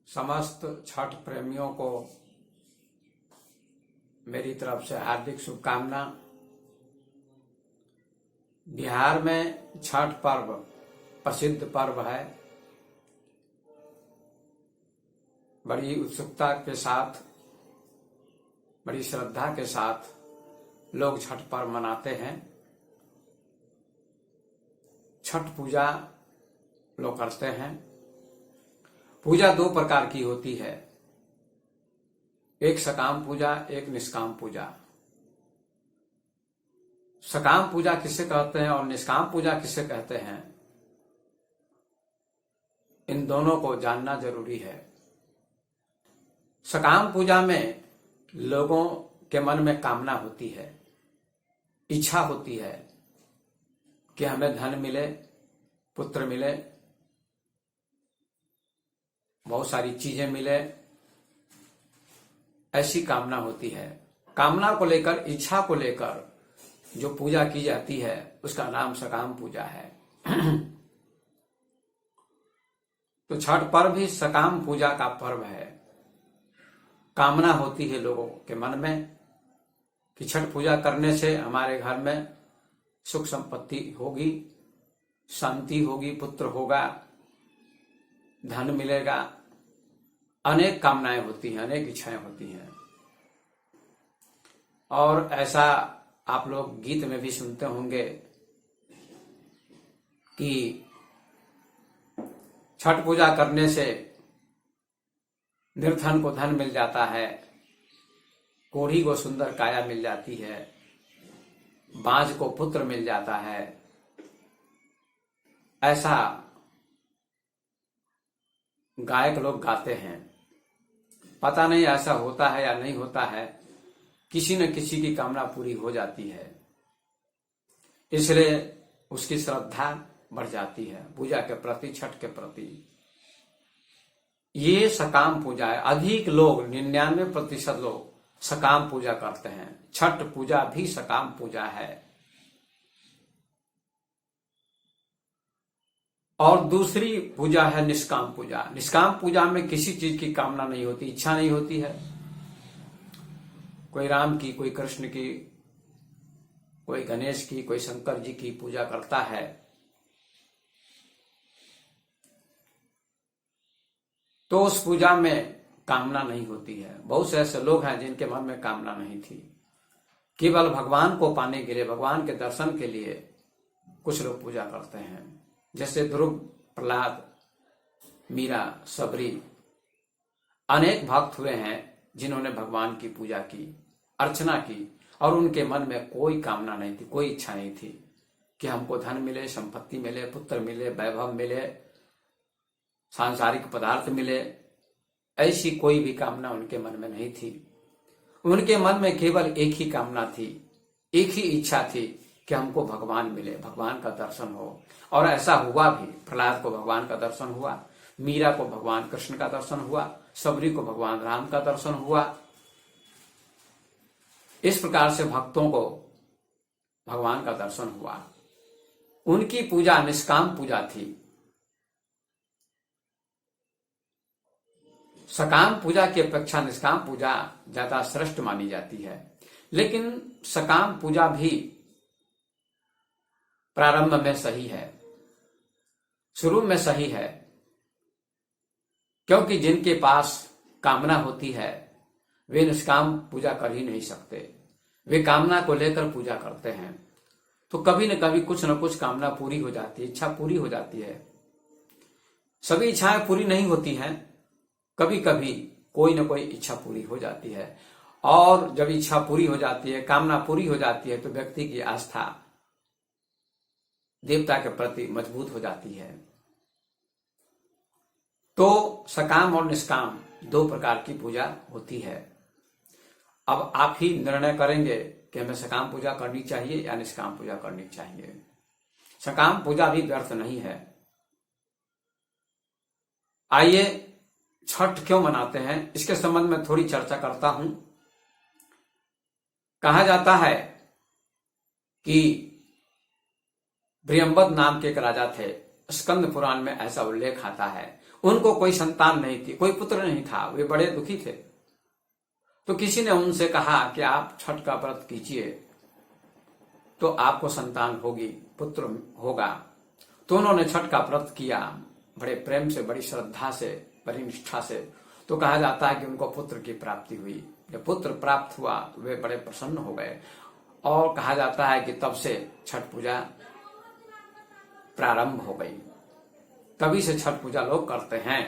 समस्त छठ प्रेमियों को मेरी तरफ से हार्दिक शुभकामना। बिहार में छठ पर्व प्रसिद्ध पर्व है। बड़ी उत्सुकता के साथ, बड़ी श्रद्धा के साथ लोग छठ पर्व मनाते हैं। छठ पूजा लोग करते हैं। पूजा दो प्रकार की होती है, एक सकाम पूजा, एक निष्काम पूजा। सकाम पूजा किसे कहते हैं और निष्काम पूजा किसे कहते हैं, इन दोनों को जानना जरूरी है। सकाम पूजा में लोगों के मन में कामना होती है, इच्छा होती है कि हमें धन मिले, पुत्र मिले, बहुत सारी चीजें मिले, ऐसी कामना होती है। कामना को लेकर, इच्छा को लेकर जो पूजा की जाती है उसका नाम सकाम पूजा है। तो छठ पर्व भी सकाम पूजा का पर्व है। कामना होती है लोगों के मन में कि छठ पूजा करने से हमारे घर में सुख संपत्ति होगी, शांति होगी, पुत्र होगा, धन मिलेगा। अनेक कामनाएं होती हैं, अनेक इच्छाएं होती हैं। और ऐसा आप लोग गीत में भी सुनते होंगे कि छठ पूजा करने से निर्धन को धन मिल जाता है, कोढ़ी को सुंदर काया मिल जाती है, बांझ को पुत्र मिल जाता है। ऐसा गायक लोग गाते हैं। पता नहीं ऐसा होता है या नहीं होता है, किसी न किसी की कामना पूरी हो जाती है, इसलिए उसकी श्रद्धा बढ़ जाती है पूजा के प्रति, छठ के प्रति। ये सकाम पूजा है। अधिक लोग, 99% लोग सकाम पूजा करते हैं। छठ पूजा भी सकाम पूजा है। और दूसरी पूजा है निष्काम पूजा। निष्काम पूजा में किसी चीज की कामना नहीं होती, इच्छा नहीं होती है। कोई राम की, कोई कृष्ण की, कोई गणेश की, कोई शंकर जी की पूजा करता है। तो उस पूजा में कामना नहीं होती है। बहुत से ऐसे लोग हैं जिनके मन में कामना नहीं थी, केवल भगवान को पाने के लिए, भगवान के दर्शन के लिए कुछ लोग पूजा करते हैं। जैसे ध्रुव, प्रहलाद, मीरा, सबरी, अनेक भक्त हुए हैं जिन्होंने भगवान की पूजा की, अर्चना की, और उनके मन में कोई कामना नहीं थी, कोई इच्छा नहीं थी कि हमको धन मिले, संपत्ति मिले, पुत्र मिले, वैभव मिले, सांसारिक पदार्थ मिले। ऐसी कोई भी कामना उनके मन में नहीं थी। उनके मन में केवल एक ही कामना थी, एक ही इच्छा थी कि हमको भगवान मिले, भगवान का दर्शन हो। और ऐसा हुआ भी। प्रहलाद को भगवान का दर्शन हुआ, मीरा को भगवान कृष्ण का दर्शन हुआ, सबरी को भगवान राम का दर्शन हुआ। इस प्रकार से भक्तों को भगवान का दर्शन हुआ। उनकी पूजा निष्काम पूजा थी। सकाम पूजा की अपेक्षा निष्काम पूजा ज्यादा श्रेष्ठ मानी जाती है। लेकिन सकाम पूजा भी प्रारंभ में सही है, शुरू में सही है, क्योंकि जिनके पास कामना होती है वे निष्काम पूजा कर ही नहीं सकते। वे कामना को लेकर पूजा करते हैं, तो कभी न कभी कुछ न कुछ कामना पूरी हो जाती है, इच्छा पूरी हो जाती है। सभी इच्छाएं पूरी नहीं होती हैं, कभी कभी कोई न कोई इच्छा पूरी हो जाती है। और जब इच्छा पूरी हो जाती है, कामना पूरी हो जाती है, तो व्यक्ति की आस्था देवता के प्रति मजबूत हो जाती है। तो सकाम और निष्काम दो प्रकार की पूजा होती है। अब आप ही निर्णय करेंगे कि हमें सकाम पूजा करनी चाहिए या निष्काम पूजा करनी चाहिए। सकाम पूजा भी व्यर्थ नहीं है। आइए छठ क्यों मनाते हैं इसके संबंध में थोड़ी चर्चा करता हूं। कहा जाता है कि ब्रह्मबद नाम के एक राजा थे। स्कंद पुराण में ऐसा उल्लेख आता है। उनको कोई संतान नहीं थी, कोई पुत्र नहीं था, वे बड़े दुखी थे। तो किसी ने उनसे कहा कि आप छठ का व्रत कीजिए तो आपको संतान होगी, पुत्र होगा। तो उन्होंने छठ का व्रत किया, बड़े प्रेम से, बड़ी श्रद्धा से, बड़ी निष्ठा से। तो कहा जाता है कि उनको पुत्र की प्राप्ति हुई। जब पुत्र प्राप्त हुआ तो वे बड़े प्रसन्न हो गए, और कहा जाता है कि तब से छठ पूजा प्रारंभ हो गई। तभी से छठ पूजा लोग करते हैं,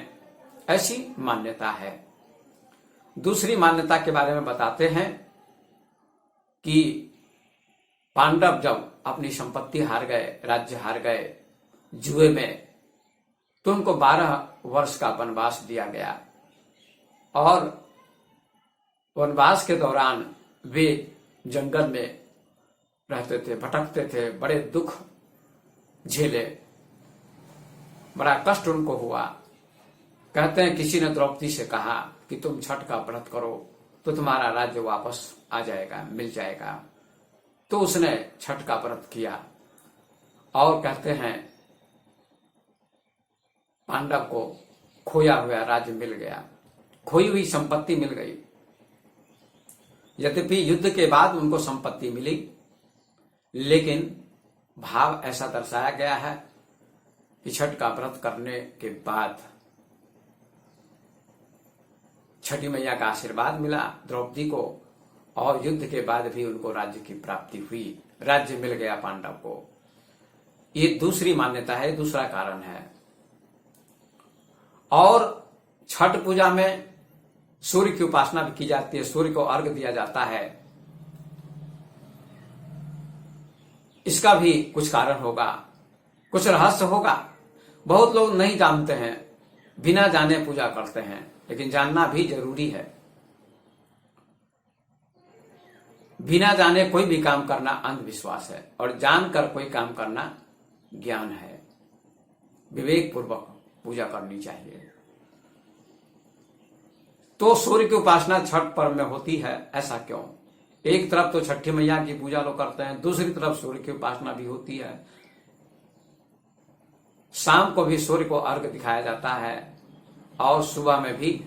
ऐसी मान्यता है। दूसरी मान्यता के बारे में बताते हैं कि पांडव जब अपनी संपत्ति हार गए, राज्य हार गए जुए में, तो उनको 12 वर्ष का वनवास दिया गया। और वनवास के दौरान वे जंगल में रहते थे, भटकते थे, बड़े दुख झेले, बड़ा कष्ट उनको हुआ। कहते हैं किसी ने द्रौपदी से कहा कि तुम छठ का व्रत करो तो तुम्हारा राज्य वापस आ जाएगा, मिल जाएगा। तो उसने छठ का व्रत किया, और कहते हैं पांडव को खोया हुआ राज्य मिल गया, खोई हुई संपत्ति मिल गई। यद्यपि युद्ध के बाद उनको संपत्ति मिली, लेकिन भाव ऐसा दर्शाया गया है कि छठ का व्रत करने के बाद छठी मैया का आशीर्वाद मिला द्रौपदी को, और युद्ध के बाद भी उनको राज्य की प्राप्ति हुई, राज्य मिल गया पांडव को। ये दूसरी मान्यता है, दूसरा कारण है। और छठ पूजा में सूर्य की उपासना भी की जाती है, सूर्य को अर्घ दिया जाता है। इसका भी कुछ कारण होगा, कुछ रहस्य होगा। बहुत लोग नहीं जानते हैं, बिना जाने पूजा करते हैं, लेकिन जानना भी जरूरी है। बिना जाने कोई भी काम करना अंधविश्वास है, और जानकर कोई काम करना ज्ञान है। विवेक पूर्वक पूजा करनी चाहिए। तो सूर्य की उपासना छठ पर्व में होती है, ऐसा क्यों? एक तरफ तो छठी मैया की पूजा लोग करते हैं, दूसरी तरफ सूर्य की उपासना भी होती है। शाम को भी सूर्य को अर्घ दिखाया जाता है, और सुबह में भी,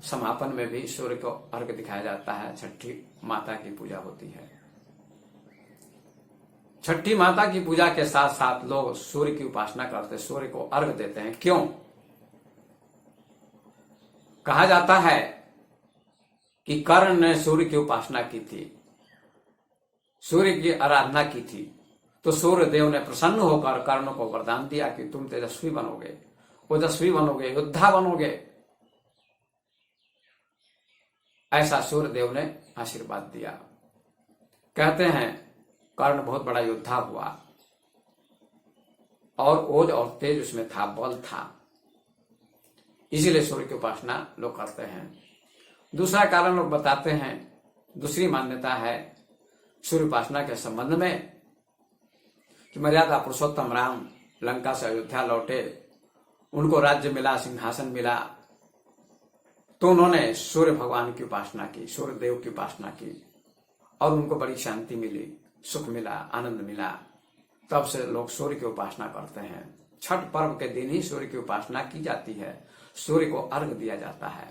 समापन में भी सूर्य को अर्घ दिखाया जाता है। छठी माता की पूजा होती है। छठी माता की पूजा के साथ साथ लोग सूर्य की उपासना करते, सूर्य को अर्घ देते हैं। क्यों? कहा जाता है कि कर्ण ने सूर्य की उपासना की थी, सूर्य की आराधना की थी, तो सूर्य देव ने प्रसन्न होकर कर्ण को वरदान दिया कि तुम तेजस्वी बनोगे, ओजस्वी बनोगे, योद्धा बनोगे। ऐसा सूर्य देव ने आशीर्वाद दिया। कहते हैं कर्ण बहुत बड़ा योद्धा हुआ, और ओज और तेज उसमें था, बल था। इसीलिए सूर्य की उपासना लोग करते हैं। दूसरा कारण लोग बताते हैं, दूसरी मान्यता है सूर्य उपासना के संबंध में कि मर्यादा पुरुषोत्तम राम लंका से अयोध्या लौटे, उनको राज्य मिला, सिंहासन मिला, तो उन्होंने सूर्य भगवान की उपासना की, सूर्य देव की उपासना की, और उनको बड़ी शांति मिली, सुख मिला, आनंद मिला। तब से लोग सूर्य की उपासना करते हैं। छठ पर्व के दिन ही सूर्य की उपासना की जाती है, सूर्य को अर्घ दिया जाता है।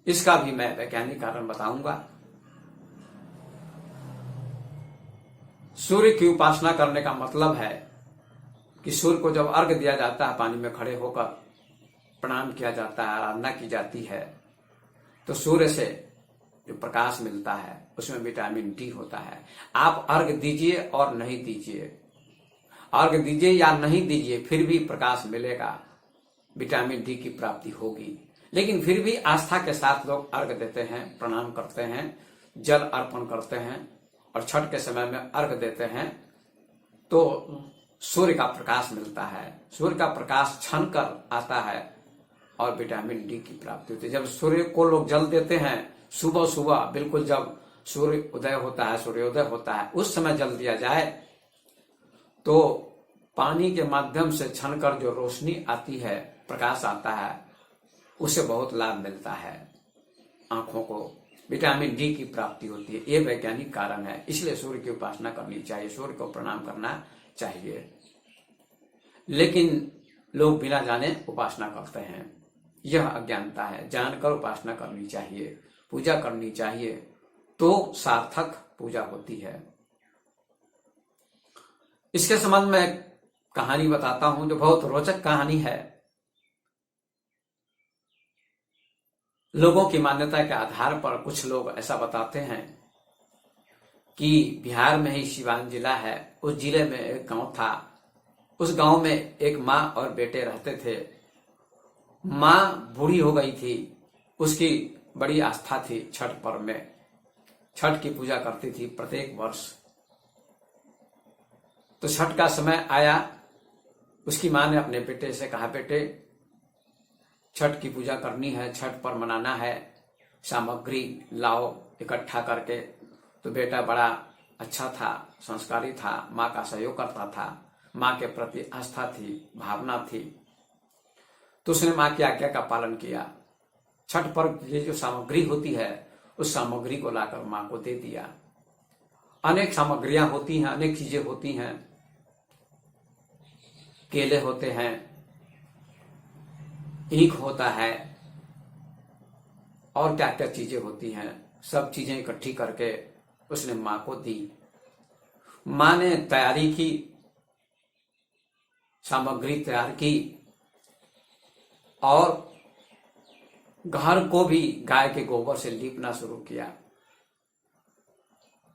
इसका भी मैं वैज्ञानिक कारण बताऊंगा। सूर्य की उपासना करने का मतलब है कि सूर्य को जब अर्घ दिया जाता है, पानी में खड़े होकर प्रणाम किया जाता है, आराधना की जाती है, तो सूर्य से जो प्रकाश मिलता है उसमें विटामिन डी होता है। आप अर्घ दीजिए और नहीं दीजिए, अर्घ दीजिए या नहीं दीजिए, फिर भी प्रकाश मिलेगा, विटामिन डी की प्राप्ति होगी। लेकिन फिर भी आस्था के साथ लोग अर्घ देते हैं, प्रणाम करते हैं, जल अर्पण करते हैं, और छठ के समय में अर्घ देते हैं, तो सूर्य का प्रकाश मिलता है। सूर्य का प्रकाश छन कर आता है और विटामिन डी की प्राप्ति होती है। जब सूर्य को लोग जल देते हैं सुबह सुबह, बिल्कुल जब सूर्य उदय होता है, सूर्योदय होता है, उस समय जल दिया जाए तो पानी के माध्यम से छनकर जो रोशनी आती है, प्रकाश आता है, उससे बहुत लाभ मिलता है। आंखों को विटामिन डी की प्राप्ति होती है। ये वैज्ञानिक कारण है, इसलिए सूर्य की उपासना करनी चाहिए, सूर्य को प्रणाम करना चाहिए। लेकिन लोग बिना जाने उपासना करते हैं। यह अज्ञानता है। जानकर उपासना करनी चाहिए, पूजा करनी चाहिए, तो सार्थक पूजा होती है। इसके संबंध में कहानी बताता हूं, जो बहुत रोचक कहानी है। लोगों की मान्यता के आधार पर कुछ लोग ऐसा बताते हैं कि बिहार में ही सिवान जिला है, उस जिले में एक गांव था। उस गांव में एक माँ और बेटे रहते थे। माँ बूढ़ी हो गई थी, उसकी बड़ी आस्था थी छठ पर्व में, छठ की पूजा करती थी प्रत्येक वर्ष। तो छठ का समय आया, उसकी माँ ने अपने बेटे से कहा, बेटे छठ की पूजा करनी है, छठ पर्व मनाना है, सामग्री लाओ इकट्ठा करके। तो बेटा बड़ा अच्छा था, संस्कारी था, माँ का सहयोग करता था, माँ के प्रति आस्था थी, भावना थी। तो उसने माँ की आज्ञा का पालन किया। छठ पर्व के लिए जो सामग्री होती है, उस सामग्री को लाकर माँ को दे दिया। अनेक सामग्रियां होती हैं, अनेक चीजें होती हैं, केले होते हैं, ईख होता है, और क्या क्या चीजें होती हैं। सब चीजें इकट्ठी करके उसने माँ को दी। माँ ने तैयारी की, सामग्री तैयार की, और घर को भी गाय के गोबर से लीपना शुरू किया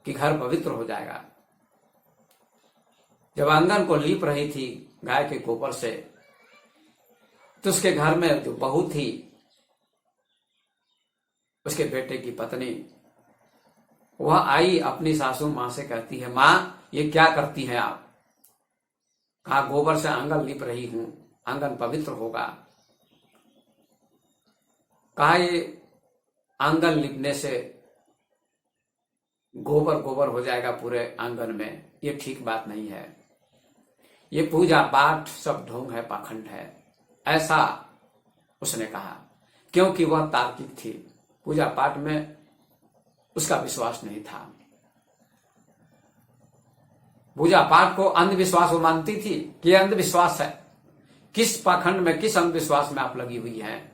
कि घर पवित्र हो जाएगा। जब आंगन को लीप रही थी गाय के गोबर से, तो उसके घर में जो बहू थी, उसके बेटे की पत्नी, वह आई, अपनी सासू माँ से कहती है, माँ ये क्या करती हैं आप? कहा, गोबर से आंगन लीप रही हूं, आंगन पवित्र होगा। कहा, ये आंगन लिपने से गोबर गोबर हो जाएगा पूरे आंगन में, ये ठीक बात नहीं है, ये पूजा पाठ सब ढोंग है, पाखंड है, ऐसा उसने कहा। क्योंकि वह तार्किक थी, पूजा पाठ में उसका विश्वास नहीं था। पूजा पाठ को अंधविश्वास वो मानती थी कि यह अंधविश्वास है। किस पाखंड में, किस अंधविश्वास में आप लगी हुई हैं?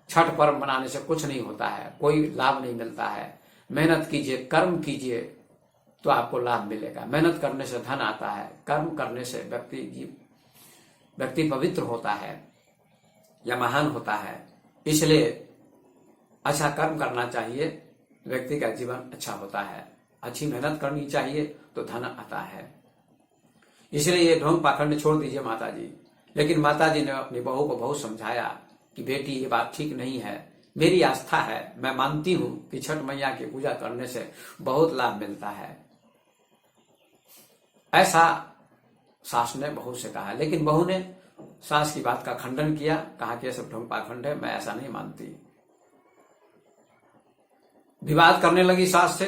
छठ पर्व मनाने से कुछ नहीं होता है, कोई लाभ नहीं मिलता है। मेहनत कीजिए, कर्म कीजिए, तो आपको लाभ मिलेगा। मेहनत करने से धन आता है, कर्म करने से व्यक्ति पवित्र होता है या महान होता है। इसलिए अच्छा कर्म करना चाहिए, व्यक्ति का जीवन अच्छा होता है। अच्छी मेहनत करनी चाहिए तो धन आता है। इसलिए ये ढोंग पाखंड छोड़ दीजिए माता जी। लेकिन माता जी ने अपनी बहू को बहुत समझाया कि बेटी ये बात ठीक नहीं है, मेरी आस्था है, मैं मानती हूं कि छठ मैया की पूजा करने से बहुत लाभ मिलता है। ऐसा सास ने बहू से कहा, लेकिन बहू ने सास की बात का खंडन किया, कहा कि ये सब ढोंग पाखंड है, मैं ऐसा नहीं मानती। विवाद करने लगी सास से।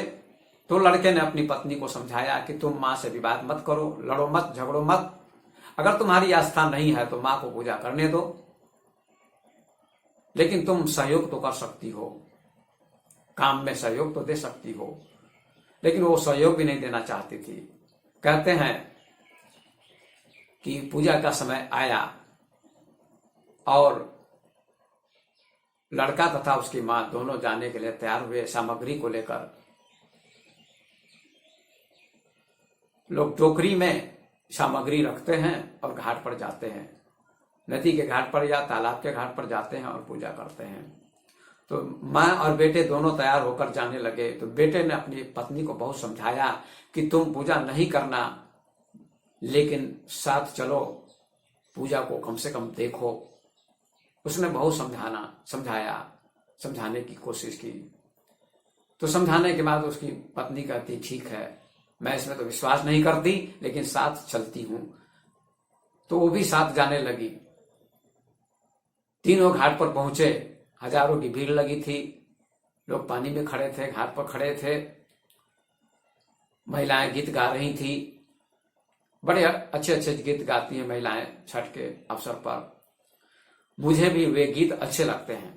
तो लड़के ने अपनी पत्नी को समझाया कि तुम माँ से विवाद मत करो, लड़ो मत, झगड़ो मत। अगर तुम्हारी आस्था नहीं है तो माँ को पूजा करने दो, लेकिन तुम सहयोग तो कर सकती हो, काम में सहयोग तो दे सकती हो। लेकिन वो सहयोग भी नहीं देना चाहती थी। कहते हैं कि पूजा का समय आया और लड़का तथा उसकी माँ दोनों जाने के लिए तैयार हुए सामग्री को लेकर। लोग टोकरी में सामग्री रखते हैं और घाट पर जाते हैं, नदी के घाट पर या तालाब के घाट पर जाते हैं और पूजा करते हैं। तो माँ और बेटे दोनों तैयार होकर जाने लगे। तो बेटे ने अपनी पत्नी को बहुत समझाया कि तुम पूजा नहीं करना, लेकिन साथ चलो, पूजा को कम से कम देखो। उसने बहुत समझाने की कोशिश की। तो समझाने के बाद उसकी पत्नी कहती, ठीक है, मैं इसमें तो विश्वास नहीं करती, लेकिन साथ चलती हूं। तो वो भी साथ जाने लगी। तीनों घाट पर पहुंचे, हजारों की भीड़ लगी थी, लोग पानी में खड़े थे, घाट पर खड़े थे, महिलाएं गीत गा रही थी। बड़े अच्छे अच्छे गीत गाती हैं महिलाएं छठ के अवसर पर। मुझे भी वे गीत अच्छे लगते हैं।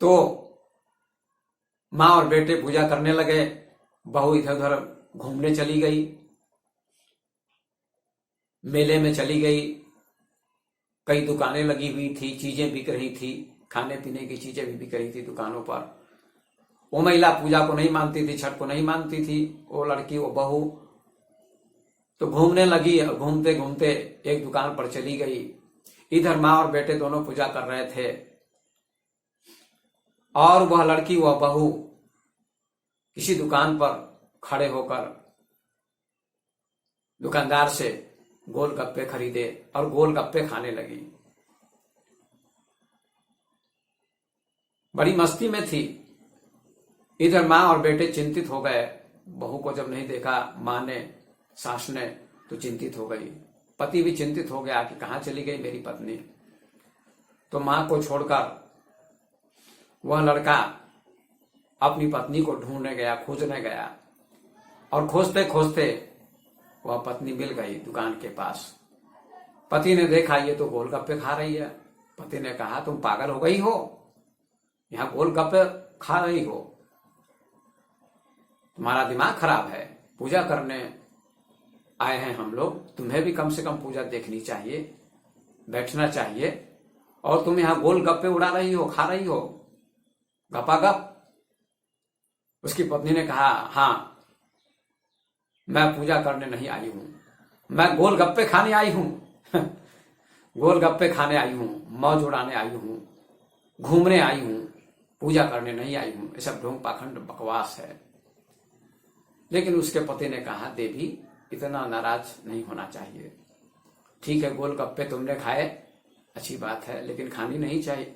तो माँ और बेटे पूजा करने लगे, बहू इधर उधर घूमने चली गई। मेले में चली गई, कई दुकानें लगी हुई थी, चीजें बिक रही थी, खाने पीने की चीजें भी बिक रही थी दुकानों पर। वो महिला पूजा को नहीं मानती थी, छठ को नहीं मानती थी। वो लड़की, वो बहू तो घूमने लगी। घूमते घूमते एक दुकान पर चली गई। इधर माँ और बेटे दोनों पूजा कर रहे थे और वह लड़की, वह बहू किसी दुकान पर खड़े होकर दुकानदार से गोलगप्पे खरीदे और गोलगप्पे खाने लगी। बड़ी मस्ती में थी। इधर माँ और बेटे चिंतित हो गए। बहू को जब नहीं देखा माँ ने, सास ने, तो चिंतित हो गई। पति भी चिंतित हो गया कि कहाँ चली गई मेरी पत्नी। तो माँ को छोड़कर वह लड़का अपनी पत्नी को ढूंढने गया, खोजने गया और खोजते खोजते वह पत्नी मिल गई दुकान के पास। पति ने देखा ये तो गोलगप्पे खा रही है। पति ने कहा तुम पागल हो गई हो, यहाँ गोलगप्पे खा रही हो, तुम्हारा दिमाग खराब है। पूजा करने आए हैं हम लोग, तुम्हें भी कम से कम पूजा देखनी चाहिए, बैठना चाहिए, और तुम यहाँ गोलगप्पे उड़ा रही हो, खा रही हो गपागप। उसकी पत्नी ने कहा हाँ, मैं पूजा करने नहीं आई हूं, मैं गोलगप्पे खाने आई हूं। गोलगप्पे खाने आई हूं, मौज उड़ाने आई हूं, घूमने आई हूं, पूजा करने नहीं आई हूं। ये सब ढोंग पाखंड बकवास है। लेकिन उसके पति ने कहा देवी, इतना नाराज नहीं होना चाहिए। ठीक है, गोलगप्पे तुमने खाए, अच्छी बात है, लेकिन खानी नहीं चाहिए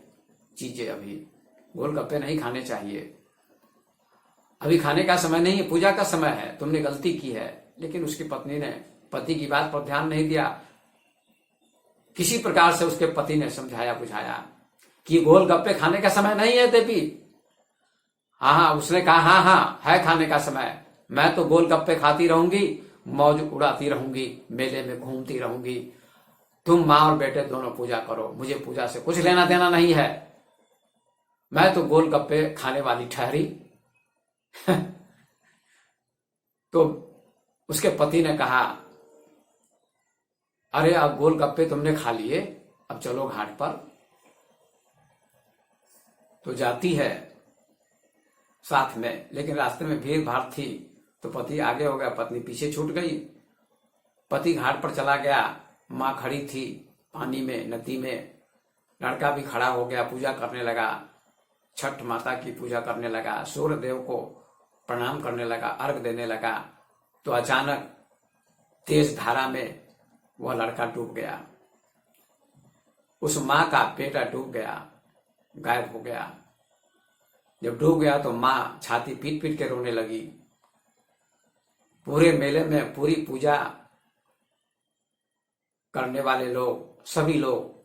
चीजें। अभी गोलगप्पे नहीं खाने चाहिए, अभी खाने का समय नहीं है, पूजा का समय है, तुमने गलती की है। लेकिन उसकी पत्नी ने पति की बात पर ध्यान नहीं दिया। किसी प्रकार से उसके पति ने समझाया बुझाया कि गोलगप्पे खाने का समय नहीं है देवी। हाँ, उसने कहा हाँ हाँ है खाने का समय, मैं तो गोलगप्पे खाती रहूंगी, मौज उड़ाती रहूंगी, मेले में घूमती रहूंगी। तुम माँ और बेटे दोनों पूजा करो, मुझे पूजा से कुछ लेना देना नहीं है, मैं तो गोलगप्पे खाने वाली ठहरी। तो उसके पति ने कहा अरे अब गोलगप्पे तुमने खा लिए, अब चलो घाट पर। तो जाती है साथ में, लेकिन रास्ते में भीड़ भाड़ थी तो पति आगे हो गया, पत्नी पीछे छूट गई। पति घाट पर चला गया, माँ खड़ी थी पानी में, नदी में। लड़का भी खड़ा हो गया, पूजा करने लगा, छठ माता की पूजा करने लगा, सूर्य देव को प्रणाम करने लगा, अर्घ देने लगा। तो अचानक तेज धारा में वह लड़का डूब गया। उस माँ का बेटा डूब गया, गायब हो गया। जब डूब गया तो माँ छाती पीट पीट के रोने लगी। पूरे मेले में पूरी पूजा करने वाले लोग, सभी लोग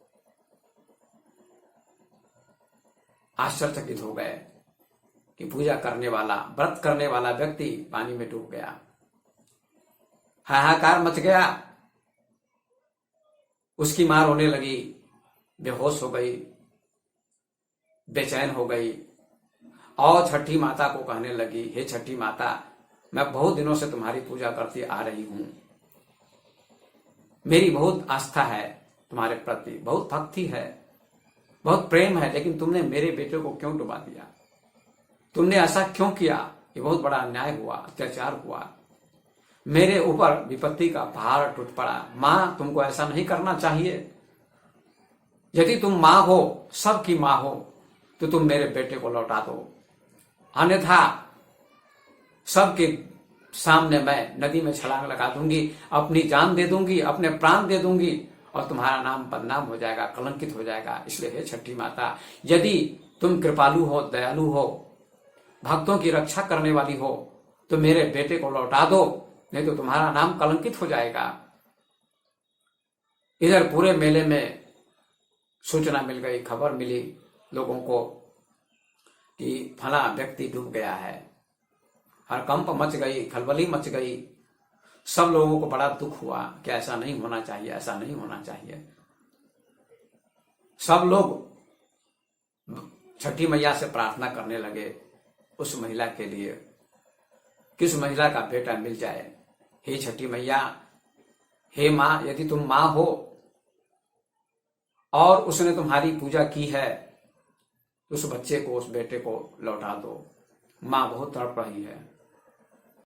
आश्चर्यचकित हो गए कि पूजा करने वाला, व्रत करने वाला व्यक्ति पानी में डूब गया। हाहाकार मच गया। उसकी मां रोने लगी, बेहोश हो गई, बेचैन हो गई और छठी माता को कहने लगी, हे छठी माता, मैं बहुत दिनों से तुम्हारी पूजा करती आ रही हूं, मेरी बहुत आस्था है तुम्हारे प्रति, बहुत भक्ति है, बहुत प्रेम है, लेकिन तुमने मेरे बेटे को क्यों डुबा दिया? तुमने ऐसा क्यों किया? ये बहुत बड़ा अन्याय हुआ, अत्याचार हुआ, मेरे ऊपर विपत्ति का भार टूट पड़ा। मां, तुमको ऐसा नहीं करना चाहिए। यदि तुम मां हो, सबकी मां हो, तो तुम मेरे बेटे को लौटा दो, अन्यथा सबके सामने मैं नदी में छलांग लगा दूंगी, अपनी जान दे दूंगी, अपने प्राण दे दूंगी और तुम्हारा नाम बदनाम हो जाएगा, कलंकित हो जाएगा। इसलिए हे छठी माता, यदि तुम कृपालु हो, दयालु हो, भक्तों की रक्षा करने वाली हो, तो मेरे बेटे को लौटा दो, नहीं तो तुम्हारा नाम कलंकित हो जाएगा। इधर पूरे मेले में सूचना मिल गई, खबर मिली लोगों को कि फला व्यक्ति डूब गया है। हड़कंप मच गई, खलबली मच गई। सब लोगों को बड़ा दुख हुआ कि ऐसा नहीं होना चाहिए, ऐसा नहीं होना चाहिए। सब लोग छठी मैया से प्रार्थना करने लगे उस महिला के लिए, किस महिला का बेटा मिल जाए। हे छठी मैया, हे माँ, यदि तुम माँ हो और उसने तुम्हारी पूजा की है, उस बच्चे को, उस बेटे को लौटा दो। माँ बहुत तड़प रही है।